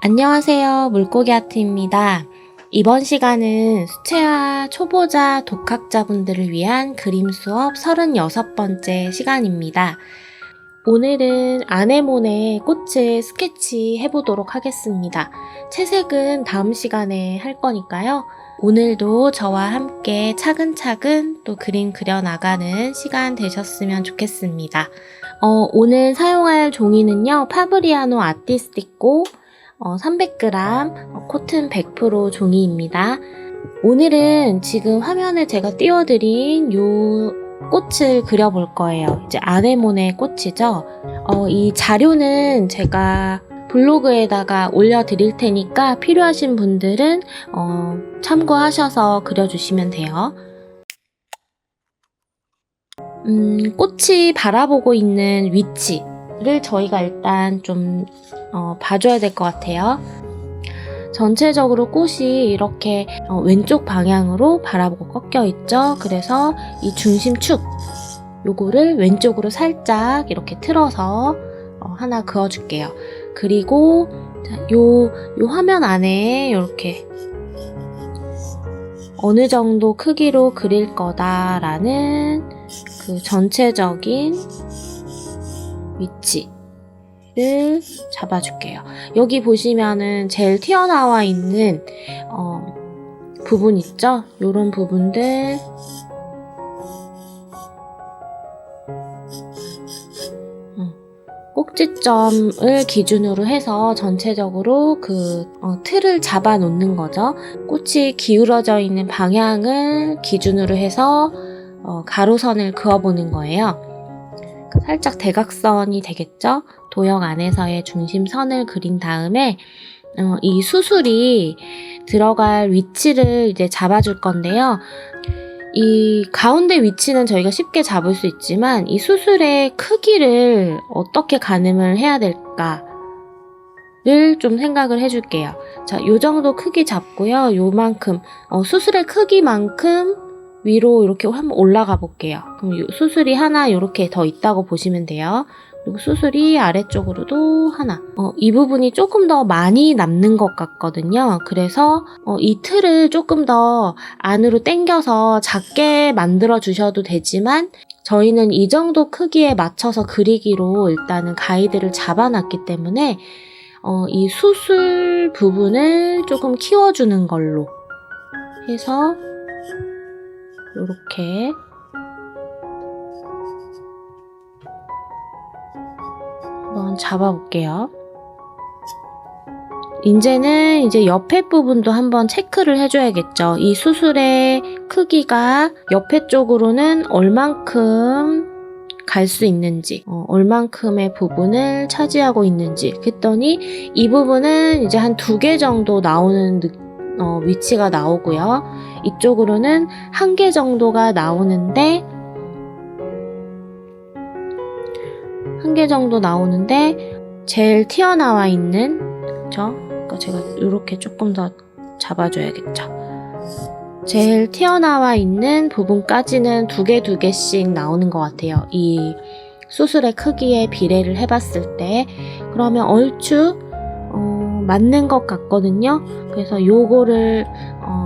안녕하세요. 물고기 아트입니다. 이번 시간은 수채화 초보자 독학자분들을 위한 그림 수업 36번째 시간입니다. 오늘은 아네모네 꽃을 스케치 해보도록 하겠습니다. 채색은 다음 시간에 할 거니까요. 오늘도 저와 함께 차근차근 또 그림 그려나가는 시간 되셨으면 좋겠습니다. 오늘 사용할 종이는요. 파브리아노 아티스티코 300g 코튼 100% 종이입니다. 오늘은 지금 화면에 제가 띄워드린 요 꽃을 그려볼 거예요. 이제 아네모네 꽃이죠. 이 자료는 제가 블로그에다가 올려드릴 테니까 필요하신 분들은 참고하셔서 그려주시면 돼요. 꽃이 바라보고 있는 위치를 저희가 일단 좀 봐줘야 될 것 같아요. 전체적으로 꽃이 이렇게 왼쪽 방향으로 바라보고 꺾여 있죠. 그래서 이 중심축 요거를 왼쪽으로 살짝 이렇게 틀어서 하나 그어줄게요. 그리고 요 화면 안에 이렇게 어느 정도 크기로 그릴 거다라는 그 전체적인 위치를 잡아줄게요. 여기 보시면은 제일 튀어나와 있는 부분 있죠? 요런 부분들 꼭지점을 기준으로 해서 전체적으로 그 틀을 잡아 놓는 거죠. 꽃이 기울어져 있는 방향을 기준으로 해서 가로선을 그어보는 거예요. 살짝 대각선이 되겠죠? 도형 안에서의 중심선을 그린 다음에 이 수술이 들어갈 위치를 이제 잡아줄 건데요. 이 가운데 위치는 저희가 쉽게 잡을 수 있지만 이 수술의 크기를 어떻게 가늠을 해야 될까를 좀 생각을 해줄게요. 자, 요 정도 크기 잡고요. 요만큼 수술의 크기만큼 위로 이렇게 한번 올라가 볼게요. 그럼 수술이 하나 이렇게 더 있다고 보시면 돼요. 그리고 수술이 아래쪽으로도 하나. 이 부분이 조금 더 많이 남는 것 같거든요. 그래서 이 틀을 조금 더 안으로 당겨서 작게 만들어 주셔도 되지만 저희는 이 정도 크기에 맞춰서 그리기로 일단은 가이드를 잡아놨기 때문에 이 수술 부분을 조금 키워주는 걸로 해서 이렇게 한번 잡아볼게요. 이제 옆에 부분도 한번 체크를 해줘야겠죠. 이 수술의 크기가 옆에 쪽으로는 얼만큼 갈 수 있는지, 얼만큼의 부분을 차지하고 있는지 그랬더니 이 부분은 이제 한 2개 정도 나오는 위치가 나오고요. 이쪽으로는 1개 정도가 나오는데 1개 정도 나오는데 제일 튀어나와 있는 그쵸? 그러니까 제가 이렇게 조금 더 잡아줘야겠죠. 제일 튀어나와 있는 부분까지는 2개씩 나오는 것 같아요. 이 수술의 크기에 비례를 해봤을 때 그러면 얼추 맞는 것 같거든요. 그래서 요거를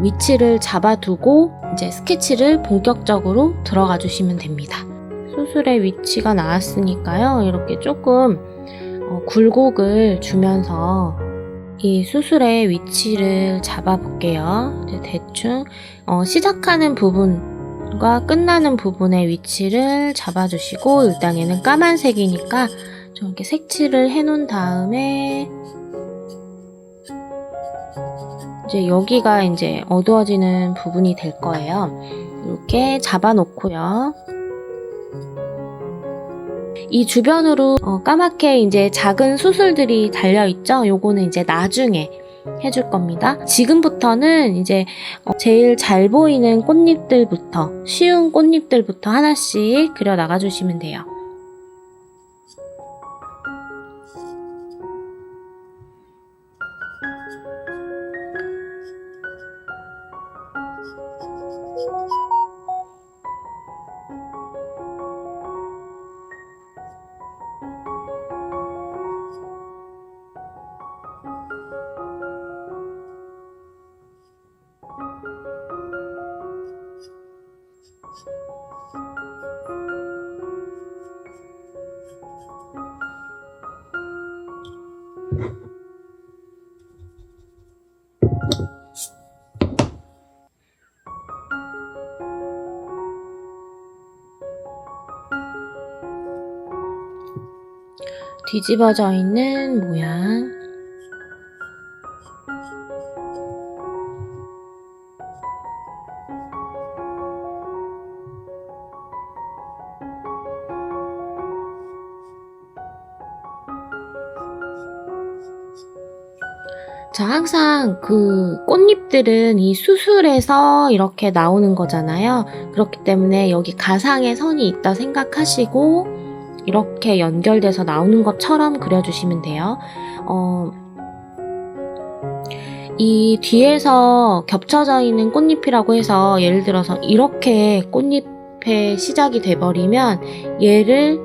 위치를 잡아두고 이제 스케치를 본격적으로 들어가 주시면 됩니다. 수술의 위치가 나왔으니까요. 이렇게 조금 굴곡을 주면서 이 수술의 위치를 잡아볼게요. 이제 대충 시작하는 부분과 끝나는 부분의 위치를 잡아주시고 일단 얘는 까만색이니까 좀 이렇게 색칠을 해놓은 다음에 이제 여기가 이제 어두워지는 부분이 될 거예요. 이렇게 잡아놓고요. 이 주변으로 까맣게 이제 작은 수술들이 달려있죠? 요거는 이제 나중에 해줄 겁니다. 지금부터는 이제 제일 잘 보이는 꽃잎들부터, 쉬운 꽃잎들부터 하나씩 그려 나가주시면 돼요. 뒤집어져 있는 모양. 자, 항상 그 꽃잎들은 이 수술에서 이렇게 나오는 거잖아요. 그렇기 때문에 여기 가상의 선이 있다 생각하시고 이렇게 연결돼서 나오는 것처럼 그려주시면 돼요. 이 뒤에서 겹쳐져 있는 꽃잎이라고 해서 예를 들어서 이렇게 꽃잎의 시작이 돼버리면 얘를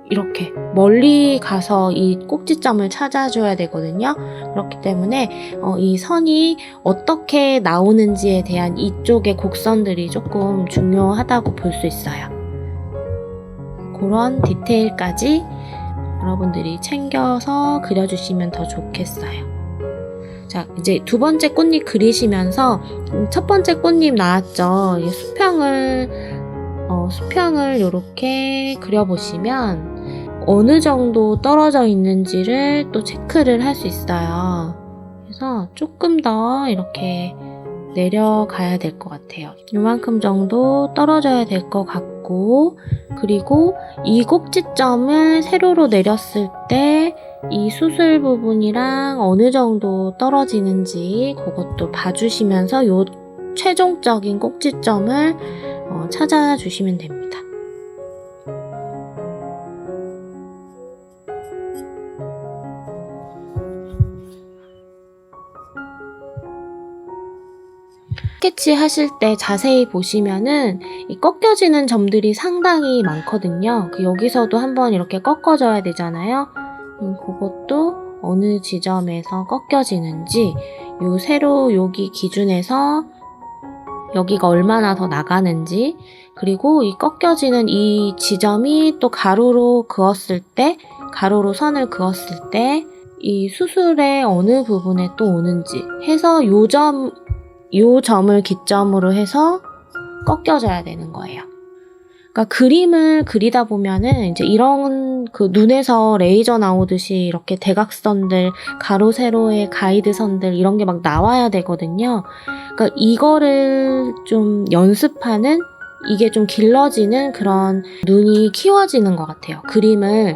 이렇게 멀리 가서 이 꼭지점을 찾아줘야 되거든요. 그렇기 때문에 이 선이 어떻게 나오는지에 대한 이쪽의 곡선들이 조금 중요하다고 볼 수 있어요. 그런 디테일까지 여러분들이 챙겨서 그려주시면 더 좋겠어요. 자, 이제 두 번째 꽃잎 그리시면서 첫 번째 꽃잎 나왔죠. 수평을 이렇게 그려보시면 어느 정도 떨어져 있는지를 또 체크를 할 수 있어요. 그래서 조금 더 이렇게 내려가야 될 것 같아요. 이만큼 정도 떨어져야 될 것 같고, 그리고 이 꼭지점을 세로로 내렸을 때 이 수술 부분이랑 어느 정도 떨어지는지 그것도 봐주시면서 요 최종적인 꼭지점을 찾아주시면 됩니다. 스케치 하실 때 자세히 보시면은 이 꺾여지는 점들이 상당히 많거든요. 여기서도 한번 이렇게 꺾어져야 되잖아요. 그것도 어느 지점에서 꺾여지는지, 요 세로 여기 기준에서 여기가 얼마나 더 나가는지, 그리고 이 꺾여지는 이 지점이 또 가로로 그었을 때, 가로로 선을 그었을 때 이 수술의 어느 부분에 또 오는지 해서 요 점을 기점으로 해서 꺾여져야 되는 거예요. 그러니까 그림을 그리다 보면은 이제 이런 그 눈에서 레이저 나오듯이 이렇게 대각선들, 가로 세로의 가이드선들 이런 게 막 나와야 되거든요. 그러니까 이거를 좀 연습하는, 이게 좀 길러지는 그런 눈이 키워지는 것 같아요. 그림을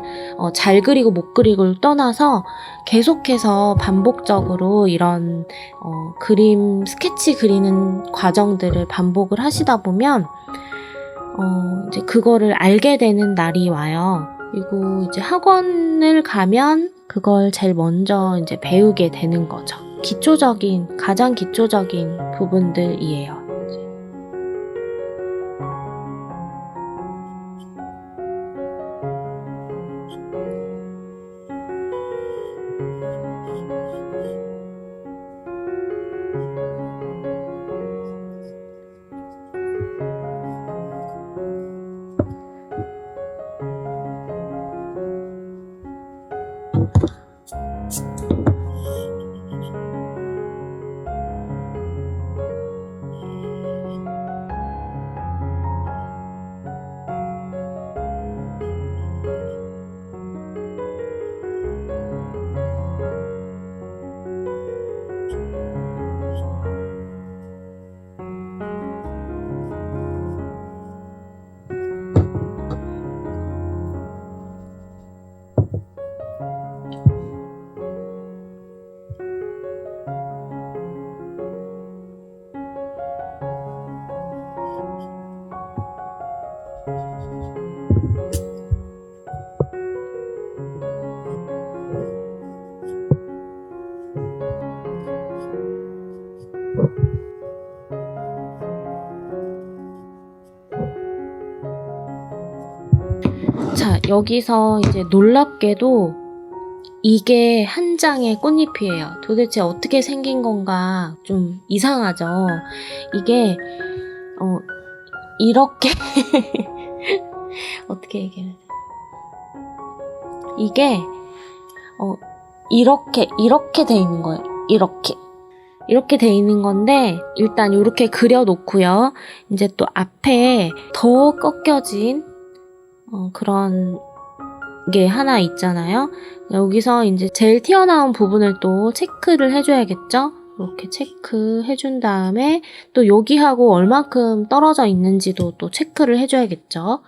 잘 그리고 못 그리고를 떠나서 계속해서 반복적으로 이런 그림, 스케치 그리는 과정들을 반복을 하시다 보면 이제 그거를 알게 되는 날이 와요. 그리고 이제 학원을 가면 그걸 제일 먼저 이제 배우게 되는 거죠. 가장 기초적인 부분들이에요. 자, 여기서 이제 놀랍게도 이게 한 장의 꽃잎이에요. 도대체 어떻게 생긴 건가 좀 이상하죠. 이게 이렇게 어떻게 얘기해야 돼? 이게 이렇게 돼 있는 거예요. 이렇게 돼 있는 건데 일단 이렇게 그려놓고요. 이제 또 앞에 더 꺾여진 그런 게 하나 있잖아요. 여기서 이제 제일 튀어나온 부분을 또 체크를 해줘야겠죠? 이렇게 체크해준 다음에 또 여기하고 얼만큼 떨어져 있는지도 또 체크를 해줘야겠죠?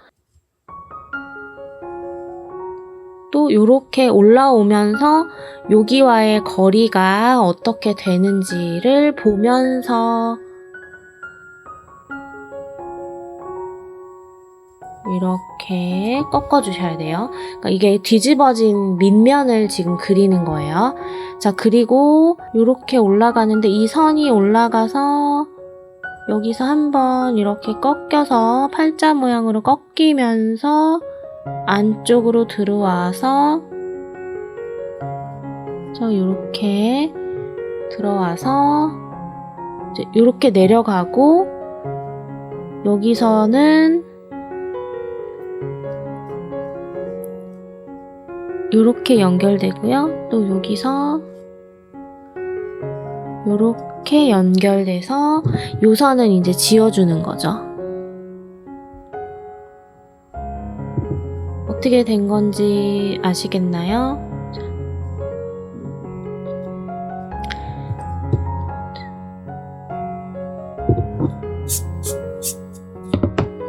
또 이렇게 올라오면서 여기와의 거리가 어떻게 되는지를 보면서 이렇게 꺾어주셔야 돼요. 그러니까 이게 뒤집어진 밑면을 지금 그리는 거예요. 자, 그리고 이렇게 올라가는데 이 선이 올라가서 여기서 한번 이렇게 꺾여서 팔자 모양으로 꺾이면서 안쪽으로 들어와서 이렇게 들어와서 이제 이렇게 내려가고 여기서는 이렇게 연결되고요. 또 여기서 이렇게 연결돼서 요 선은 이제 지워주는 거죠. 어떻게 된 건지 아시겠나요?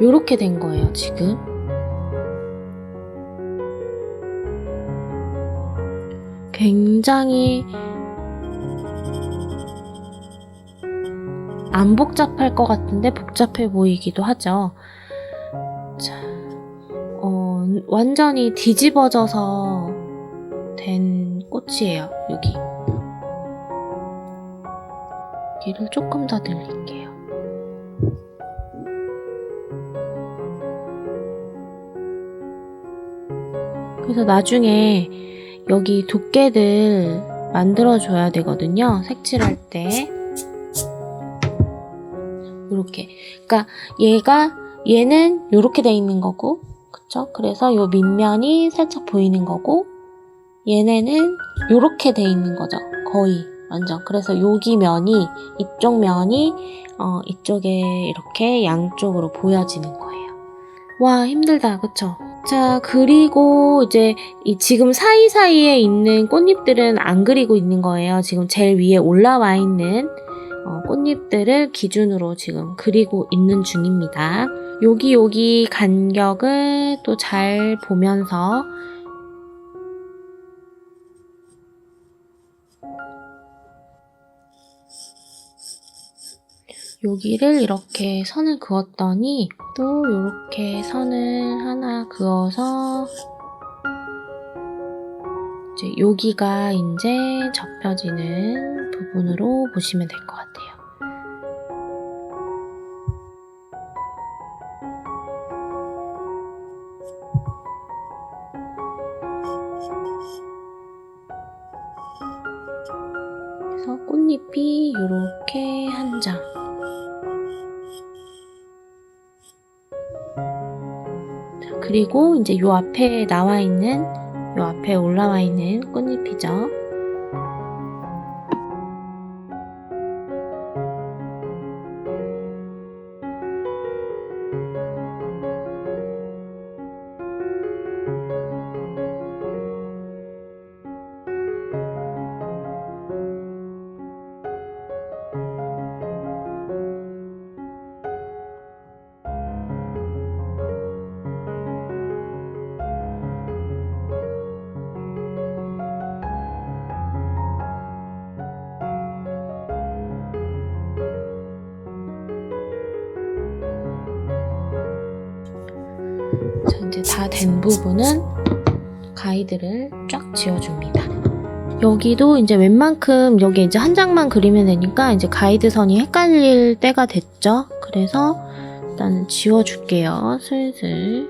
요렇게 된 거예요, 지금. 굉장히 안 복잡할 것 같은데 복잡해 보이기도 하죠. 자, 완전히 뒤집어져서 된 꽃이에요, 여기를 조금 더 늘릴게요. 그래서 나중에 여기 두께들 만들어줘야 되거든요. 색칠할 때. 이렇게. 그러니까 얘는 이렇게 돼 있는 거고, 그쵸? 그래서 요 밑면이 살짝 보이는 거고, 얘네는 이렇게 돼 있는 거죠. 거의 완전. 그래서 여기 면이, 이쪽 면이 이쪽에 이렇게 양쪽으로 보여지는 거예요. 와, 힘들다, 그쵸? 자, 그리고 이제 지금 사이사이에 있는 꽃잎들은 안 그리고 있는 거예요. 지금 제일 위에 올라와 있는 꽃잎들을 기준으로 지금 그리고 있는 중입니다. 여기 간격을 또 잘 보면서 여기를 이렇게 선을 그었더니 또 이렇게 선을 하나 그어서 이제 여기가 이제 접혀지는 부분으로 보시면 될 것 같아요. 그래서 꽃잎이 이렇게 한 장. 그리고 이제 요 앞에 요 앞에 올라와 있는 꽃잎이죠. 자, 이제 다 된 부분은 가이드를 쫙 지워줍니다. 여기도 이제 웬만큼 여기 이제 한 장만 그리면 되니까 이제 가이드 선이 헷갈릴 때가 됐죠. 그래서 일단 지워줄게요. 슬슬.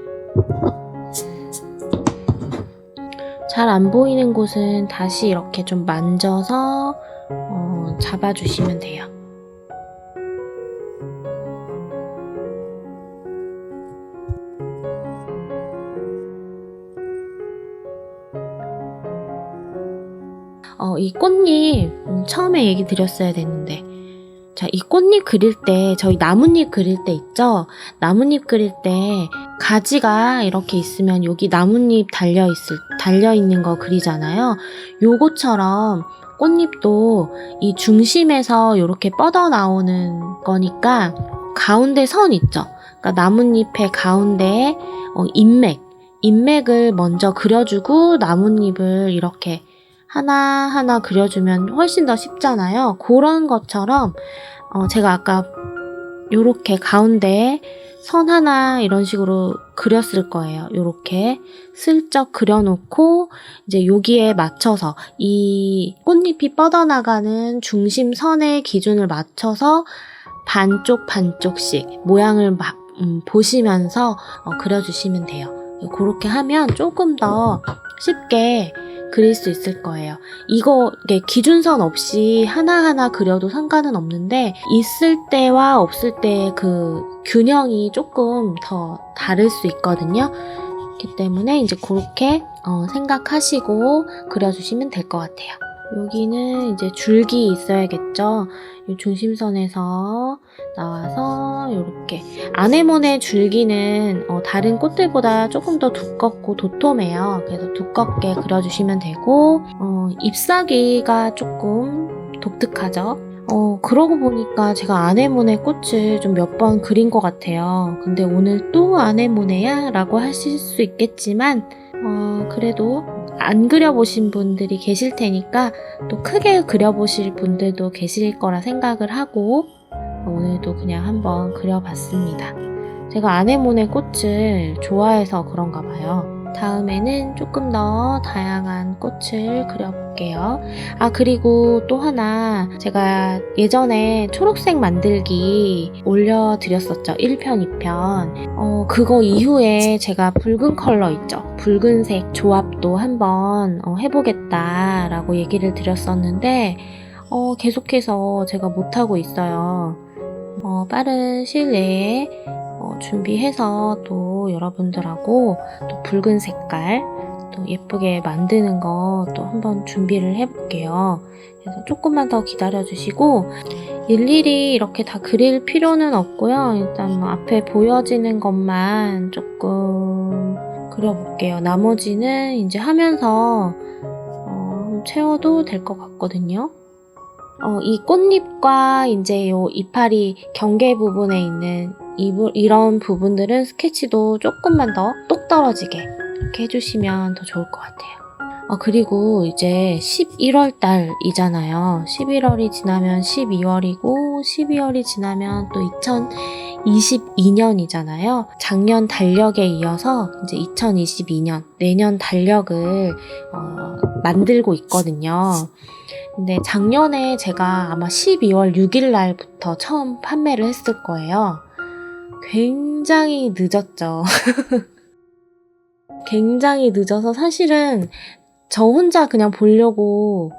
잘 안 보이는 곳은 다시 이렇게 좀 만져서 잡아주시면 돼요. 이 꽃잎 처음에 얘기 드렸어야 됐는데, 자, 이 꽃잎 그릴 때, 저희 나뭇잎 그릴 때 있죠? 나뭇잎 그릴 때 가지가 이렇게 있으면 여기 나뭇잎 달려있는 거 그리잖아요. 요거처럼 꽃잎도 이 중심에서 이렇게 뻗어 나오는 거니까 가운데 선 있죠? 그러니까 나뭇잎의 가운데에 인맥을 먼저 그려주고 나뭇잎을 이렇게 하나하나 그려주면 훨씬 더 쉽잖아요. 그런 것처럼 제가 아까 요렇게 가운데에 선 하나 이런 식으로 그렸을 거예요. 요렇게 슬쩍 그려놓고 이제 여기에 맞춰서 이 꽃잎이 뻗어나가는 중심선의 기준을 맞춰서 반쪽씩 모양을 보시면서 그려주시면 돼요. 그렇게 하면 조금 더 쉽게 그릴 수 있을 거예요. 이게 기준선 없이 하나하나 그려도 상관은 없는데 있을 때와 없을 때의 그 균형이 조금 더 다를 수 있거든요. 그렇기 때문에 이제 그렇게 생각하시고 그려주시면 될 것 같아요. 여기는 이제 줄기 있어야겠죠. 이 중심선에서 나와서 이렇게 아네모네 줄기는 다른 꽃들보다 조금 더 두껍고 도톰해요. 그래서 두껍게 그려주시면 되고 잎사귀가 조금 독특하죠. 그러고 보니까 제가 아네모네 꽃을 좀 몇 번 그린 것 같아요. 근데 오늘 또 아네모네야? 라고 하실 수 있겠지만 그래도 안 그려보신 분들이 계실 테니까 또 크게 그려보실 분들도 계실 거라 생각을 하고 오늘도 그냥 한번 그려봤습니다. 제가 아네모네 꽃을 좋아해서 그런가 봐요. 다음에는 조금 더 다양한 꽃을 그려볼게요. 그리고 또 하나 제가 예전에 초록색 만들기 올려드렸었죠. 1편, 2편. 그거 이후에 제가 붉은 컬러 있죠. 붉은색 조합도 한번 해보겠다라고 얘기를 드렸었는데 계속해서 제가 못하고 있어요. 빠른 시일 내에 준비해서 또 여러분들하고 또 붉은 색깔 또 예쁘게 만드는 거 또 한번 준비를 해볼게요. 그래서 조금만 더 기다려주시고 일일이 이렇게 다 그릴 필요는 없고요. 일단 앞에 보여지는 것만 조금 그려볼게요. 나머지는 이제 하면서 채워도 될 것 같거든요. 이 꽃잎과 이제 요 이파리 경계 부분에 있는 이런 부분들은 스케치도 조금만 더 똑 떨어지게 이렇게 해주시면 더 좋을 것 같아요. 그리고 이제 11월 달이잖아요. 11월이 지나면 12월이고 12월이 지나면 또 2022년이잖아요. 작년 달력에 이어서 이제 2022년 내년 달력을 만들고 있거든요. 근데 작년에 제가 아마 12월 6일 날부터 처음 판매를 했을 거예요. 굉장히 늦었죠. 굉장히 늦어서 사실은 저 혼자 그냥 보려고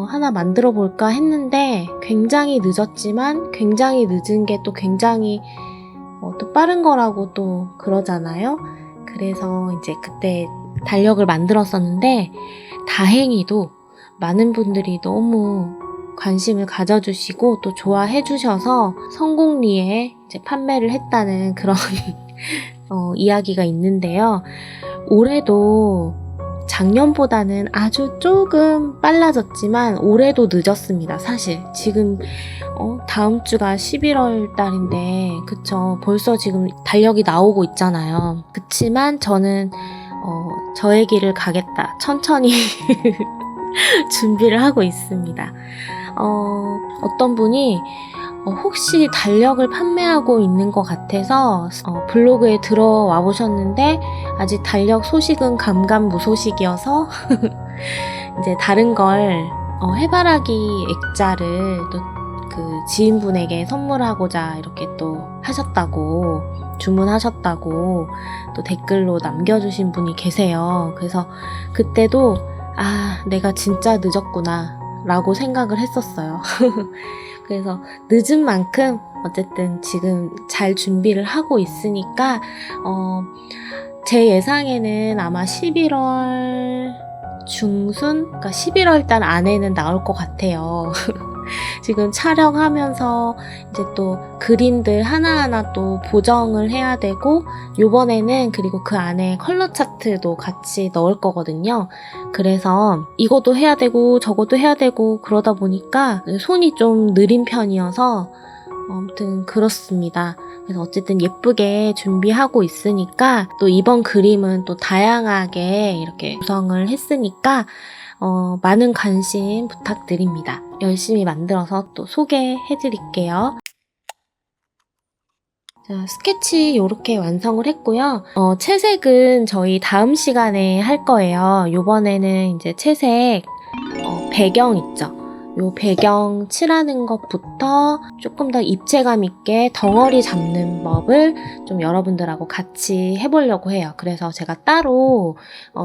하나 만들어 볼까 했는데 굉장히 늦었지만 굉장히 늦은 게 또 굉장히 또 빠른 거라고 또 그러잖아요. 그래서 이제 그때 달력을 만들었었는데 다행히도 많은 분들이 너무 관심을 가져주시고 또 좋아해 주셔서 성공리에 이제 판매를 했다는 그런 이야기가 있는데요. 올해도 작년보다는 아주 조금 빨라졌지만 올해도 늦었습니다. 사실 지금 다음 주가 11월 달인데 그쵸, 벌써 지금 달력이 나오고 있잖아요. 그치만 저는 저의 길을 가겠다, 천천히 준비를 하고 있습니다. 어떤 분이 혹시 달력을 판매하고 있는 것 같아서 블로그에 들어와 보셨는데 아직 달력 소식은 감감무소식이어서 이제 다른 걸 해바라기 액자를 또 그 지인분에게 선물하고자 이렇게 또 하셨다고, 주문하셨다고 또 댓글로 남겨주신 분이 계세요. 그래서 그때도 내가 진짜 늦었구나 라고 생각을 했었어요. 그래서 늦은 만큼 어쨌든 지금 잘 준비를 하고 있으니까 제 예상에는 아마 11월 중순, 그러니까 11월 달 안에는 나올 것 같아요. 지금 촬영하면서 이제 또 그림들 하나하나 또 보정을 해야 되고, 요번에는 그리고 그 안에 컬러 차트도 같이 넣을 거거든요. 그래서 이것도 해야 되고 저것도 해야 되고 그러다 보니까 손이 좀 느린 편이어서 아무튼 그렇습니다. 그래서 어쨌든 예쁘게 준비하고 있으니까, 또 이번 그림은 또 다양하게 이렇게 구성을 했으니까 많은 관심 부탁드립니다. 열심히 만들어서 또 소개해 드릴게요. 자, 스케치 이렇게 완성을 했고요. 채색은 저희 다음 시간에 할 거예요. 요번에는 이제 채색 배경 있죠. 요 배경 칠하는 것부터 조금 더 입체감 있게 덩어리 잡는 법을 좀 여러분들하고 같이 해보려고 해요. 그래서 제가 따로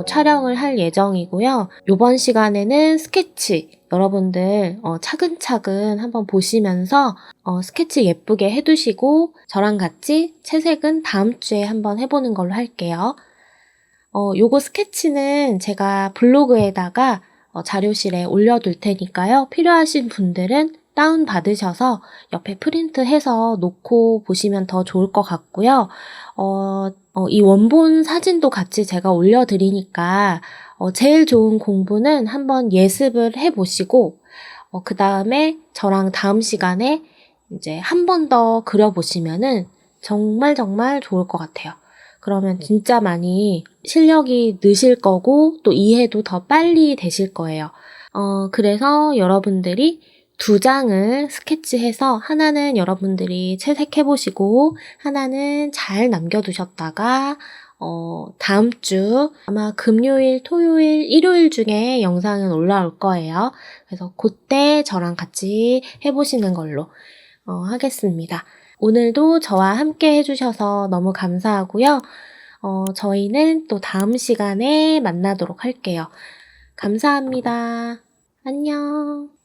촬영을 할 예정이고요. 요번 시간에는 스케치 여러분들 차근차근 한번 보시면서 스케치 예쁘게 해두시고, 저랑 같이 채색은 다음 주에 한번 해보는 걸로 할게요. 요거 스케치는 제가 블로그에다가 자료실에 올려둘 테니까요. 필요하신 분들은 다운 받으셔서 옆에 프린트해서 놓고 보시면 더 좋을 것 같고요. 이 원본 사진도 같이 제가 올려드리니까 제일 좋은 공부는 한번 예습을 해보시고, 그 다음에 저랑 다음 시간에 이제 한 번 더 그려보시면은 정말 좋을 것 같아요. 그러면 진짜 많이 실력이 느실 거고 또 이해도 더 빨리 되실 거예요. 그래서 여러분들이 2장을 스케치해서 하나는 여러분들이 채색해보시고 하나는 잘 남겨두셨다가 다음 주 아마 금요일, 토요일, 일요일 중에 영상은 올라올 거예요. 그래서 그때 저랑 같이 해보시는 걸로 하겠습니다. 오늘도 저와 함께 해주셔서 너무 감사하고요. 저희는 또 다음 시간에 만나도록 할게요. 감사합니다. 안녕.